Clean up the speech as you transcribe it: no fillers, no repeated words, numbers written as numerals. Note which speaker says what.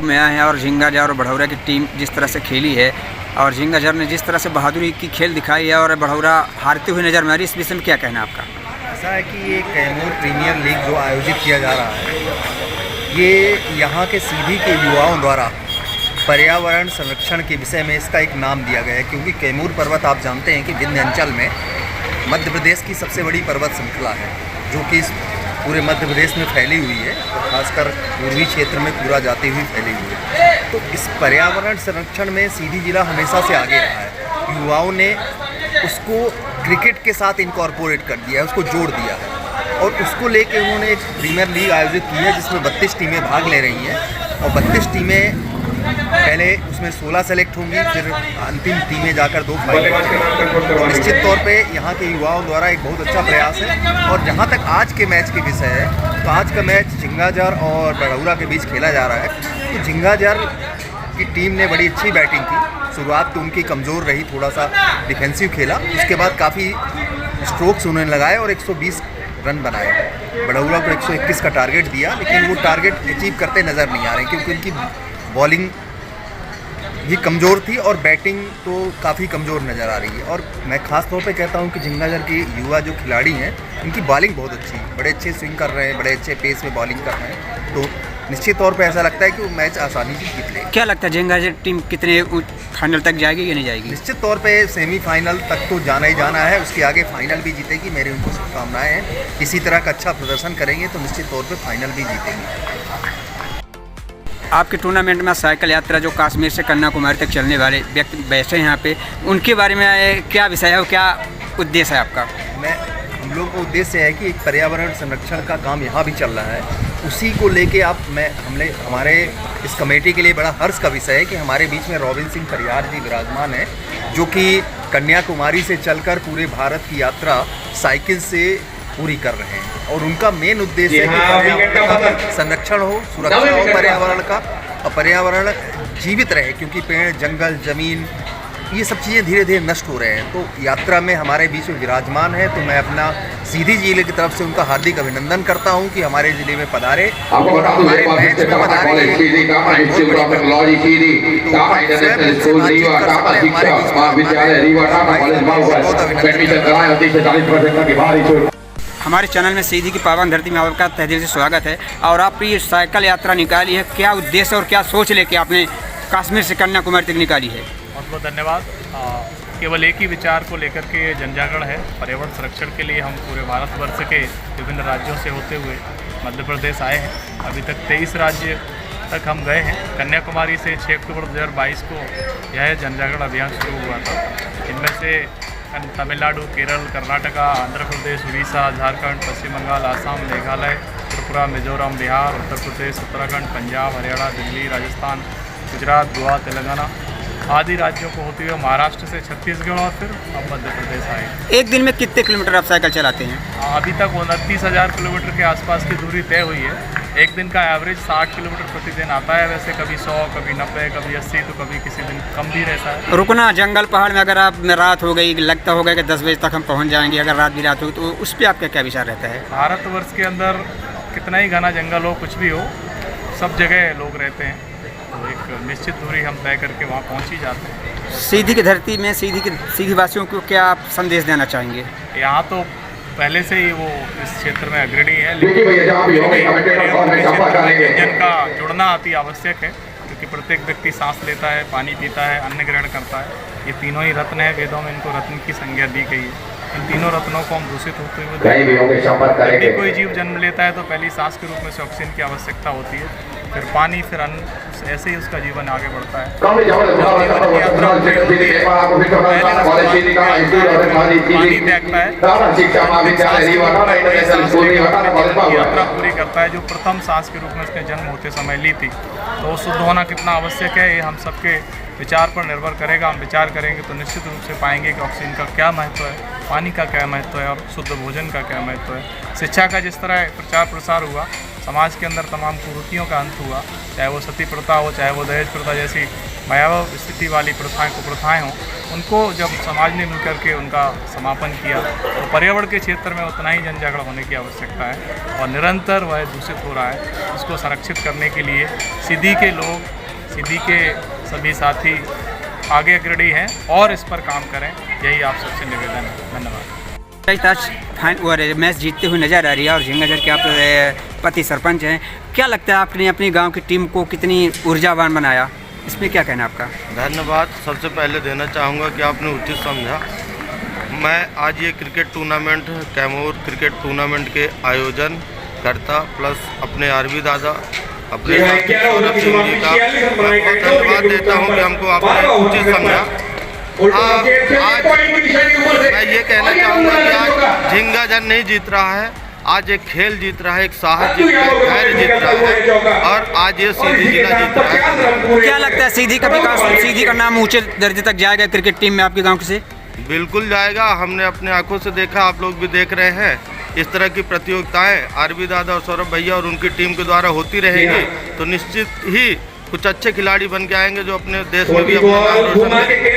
Speaker 1: में आए हैं और झिंगाझर और बढ़ौरा की टीम जिस तरह से खेली है और झिंगाझर ने जिस तरह से बहादुरी की खेल दिखाई है और बढ़ौरा हारते हुए नजर में आ रही, इस विषय में क्या कहना है आपका?
Speaker 2: ऐसा है कि ये कैमूर प्रीमियर लीग जो आयोजित किया जा रहा है, ये यहाँ के सीधी के युवाओं द्वारा पर्यावरण संरक्षण के विषय में इसका एक नाम दिया गया है, क्योंकि कैमूर पर्वत आप जानते हैं कि विंध्याचल में मध्य प्रदेश की सबसे बड़ी पर्वत श्रृंखला है, जो कि इस पूरे मध्य प्रदेश में फैली हुई है और खासकर पूर्वी क्षेत्र में पूरा जाती हुई फैली हुई है। तो इस पर्यावरण संरक्षण में सीधी जिला हमेशा से आगे रहा है। युवाओं ने उसको क्रिकेट के साथ इनकॉर्पोरेट कर दिया है, उसको जोड़ दिया है और उसको लेके उन्होंने एक प्रीमियर लीग आयोजित की है जिसमें 32 टीमें भाग ले रही हैं और 32 टीमें पहले उसमें 16 सेलेक्ट होंगी, फिर अंतिम टीमें जाकर 2 फाइनल। तो निश्चित तौर पे यहाँ के युवाओं द्वारा एक बहुत अच्छा प्रयास है। और जहाँ तक आज के मैच के विषय है, तो आज का मैच झिंगाझर और बढ़ौरा के बीच खेला जा रहा है। तो झिंगाझर की टीम ने बड़ी अच्छी बैटिंग की, शुरुआत तो उनकी कमज़ोर रही, थोड़ा सा डिफेंसिव खेला, उसके बाद काफ़ी स्ट्रोक्स उन्होंने लगाए और 120 रन बनाए। बढ़ौरा को 121 का टारगेट दिया, लेकिन वो टारगेट अचीव करते नज़र नहीं आ रहे क्योंकि उनकी बॉलिंग भी कमज़ोर थी और बैटिंग तो काफ़ी कमज़ोर नज़र आ रही है। और मैं ख़ास तौर पे कहता हूँ कि झिंगाझर के युवा जो खिलाड़ी हैं, उनकी बॉलिंग बहुत अच्छी है, बड़े अच्छे स्विंग कर रहे हैं, बड़े अच्छे पेस में बॉलिंग कर रहे हैं। तो निश्चित तौर पे ऐसा लगता है कि वो मैच आसानी से जीत लेगी।
Speaker 1: क्या लगता है झिंगाझर टीम कितने फाइनल तक जाएगी या नहीं जाएगी?
Speaker 2: निश्चित तौर पे सेमीफाइनल तक तो जाना ही जाना है, उसके आगे फाइनल भी जीतेगी, मेरी उनको शुभकामनाएं हैं। इसी तरह का अच्छा प्रदर्शन करेंगे तो निश्चित तौर पे फाइनल भी जीतेंगे।
Speaker 1: आपके टूर्नामेंट में साइकिल यात्रा जो कश्मीर से कन्याकुमारी तक चलने वाले व्यक्ति बैठे हैं यहाँ पे, उनके बारे में क्या विषय है और क्या उद्देश्य है आपका?
Speaker 2: हम लोग का उद्देश्य है कि एक पर्यावरण संरक्षण का काम यहाँ भी चल रहा है, उसी को लेके हमारे इस कमेटी के लिए बड़ा हर्ष का विषय है कि हमारे बीच में रॉबिन सिंह परियार जी विराजमान है, जो कि कन्याकुमारी से चलकर पूरे भारत की यात्रा साइकिल से पूरी कर रहे हैं। और उनका मेन उद्देश्य है कि पर्यावरण का संरक्षण हो, सुरक्षा हो पर्यावरण का, और पर्यावरण जीवित रहे, क्योंकि पेड़, जंगल, ज़मीन, ये सब चीज़ें धीरे धीरे नष्ट हो रहे हैं। तो यात्रा में हमारे बीच में विराजमान है, तो मैं अपना सीधी जिले की तरफ से उनका हार्दिक अभिनंदन करता हूं कि हमारे ज़िले में पधारे, हमारे मैच में पधारे।
Speaker 1: हमारे चैनल में सीधी की पावन धरती में आपका तहे दिल से स्वागत है। और आप ये साइकिल यात्रा निकाली है, क्या उद्देश्य और क्या सोच लेके आपने कश्मीर से कन्याकुमारी तक निकाली है?
Speaker 3: बहुत बहुत धन्यवाद। केवल एक ही विचार को लेकर के जन जागरण है। पर्यावरण संरक्षण के लिए हम पूरे भारतवर्ष के विभिन्न राज्यों से होते हुए मध्य प्रदेश आए हैं। अभी तक 23 राज्य तक हम गए हैं। कन्याकुमारी से 6 अक्टूबर 2022 को यह जन जागरण अभियान शुरू हुआ था। इनमें से तमिलनाडु, केरल, कर्नाटका, आंध्र प्रदेश, उड़ीसा, झारखंड, पश्चिम बंगाल, आसाम, मेघालय, त्रिपुरा, मिजोरम, बिहार, उत्तर प्रदेश, उत्तराखंड, पंजाब, हरियाणा, दिल्ली, राजस्थान, गुजरात, गोवा, तेलंगाना आदि राज्यों को होते हुए महाराष्ट्र से छत्तीसगढ़ और फिर हम मध्य प्रदेश आए।
Speaker 1: एक दिन में कितने किलोमीटर आप साइकिल चलाते हैं?
Speaker 3: अभी तक 29,000 किलोमीटर के आसपास की दूरी तय हुई है। एक दिन का एवरेज 60 किलोमीटर प्रतिदिन आता है। वैसे कभी 100, कभी 90, कभी 80, तो कभी किसी दिन कम भी रहता है।
Speaker 1: रुकना जंगल पहाड़ में, अगर आप रात हो गई, लगता होगा कि 10 बजे तक हम पहुंच जाएंगे, अगर रात भी रात होगी, तो उस पर आपका क्या विचार रहता है?
Speaker 3: भारतवर्ष के अंदर कितना ही घना जंगल हो, कुछ भी हो, सब जगह लोग रहते हैं, तो एक निश्चित दूरी हम तय करके वहाँ पहुँच ही जाते हैं।
Speaker 1: सीधी की धरती में सीधी वासियों को क्या आप संदेश देना चाहेंगे?
Speaker 3: यहाँ तो पहले से ही वो इस क्षेत्र में अग्रणी है, लेकिन व्यंजन का जुड़ना अति आवश्यक है, क्योंकि प्रत्येक व्यक्ति सांस लेता है, पानी पीता है, अन्न ग्रहण करता है। ये तीनों ही रत्न है, वेदों में इनको रत्न की संज्ञा दी गई है। इन तीनों रत्नों को हम दूषित होते हुए जब भी कोई जीव जन्म लेता है तो पहली सांस के रूप में से ऑक्सीजन की आवश्यकता होती है, फिर पानी, फिर अन्न, ऐसे ही उसका जीवन आगे बढ़ता है। पानी त्यागता है, यात्रा पूरी करता है, जो प्रथम सांस के रूप में उसने जन्म होते समय ली थी। तो शुद्ध होना कितना आवश्यक है, ये हम सबके विचार पर निर्भर करेगा। हम विचार करेंगे तो निश्चित रूप से पाएंगे कि ऑक्सीजन का क्या महत्व है, पानी का क्या महत्व है और शुद्ध भोजन का क्या महत्व है। शिक्षा का जिस तरह प्रचार प्रसार हुआ, समाज के अंदर तमाम कुरीतियों का अंत हुआ, चाहे वो सती प्रथा हो, चाहे वो दहेज प्रथा जैसी भयावह स्थिति वाली कुप्रथाएं हों, उनको जब समाज ने मिलकर के उनका समापन किया तो पर्यावरण के क्षेत्र में उतना ही जन जागरण होने की आवश्यकता है और निरंतर वह दूषित हो रहा है। इसको संरक्षित करने के लिए सीधी के लोग, सीधी के सभी साथी आगे अग्रणी हैं और इस पर काम करें, यही आप सबसे निवेदन है। धन्यवाद।
Speaker 1: और मैच जीतते हुए नजर आ रही है और झिंगाझर के आप पति सरपंच हैं, क्या लगता है आपने अपनी गांव की टीम को कितनी ऊर्जावान बनाया, इसमें क्या कहना है आपका?
Speaker 4: धन्यवाद सबसे पहले देना चाहूँगा कि आपने उचित समझा। मैं आज ये cricket tournament, Kaimur cricket tournament के आयोजन करता प्लस अपने आरवी दादा, अपने साथी सौरभ सिंह जी का बहुत धन्यवाद देता हूँ कि हमको आपने उचित समझा। आज मैं ये कहना चाहूँगा कि आज झिंगाझर नहीं जीत रहा है, आज एक खेल जीत रहा है, एक साहस जीत रहा है, धैर्य जीत रहा है और आज ये सीधी जिला जीत रहा है।
Speaker 1: क्या लगता है सीधी का विकास, सीधी का नाम ऊंचे दर्जे तक जाएगा क्रिकेट टीम में आपके गांव से?
Speaker 4: बिल्कुल जाएगा। हमने अपने आंखों से देखा, आप लोग भी देख रहे हैं, इस तरह की प्रतियोगिताएं आरवी दादा और सौरभ भैया और उनकी टीम के द्वारा होती रहेगी तो निश्चित ही कुछ अच्छे खिलाड़ी बन के आएंगे जो अपने देश में भी अपना नाम रोशन करेंगे।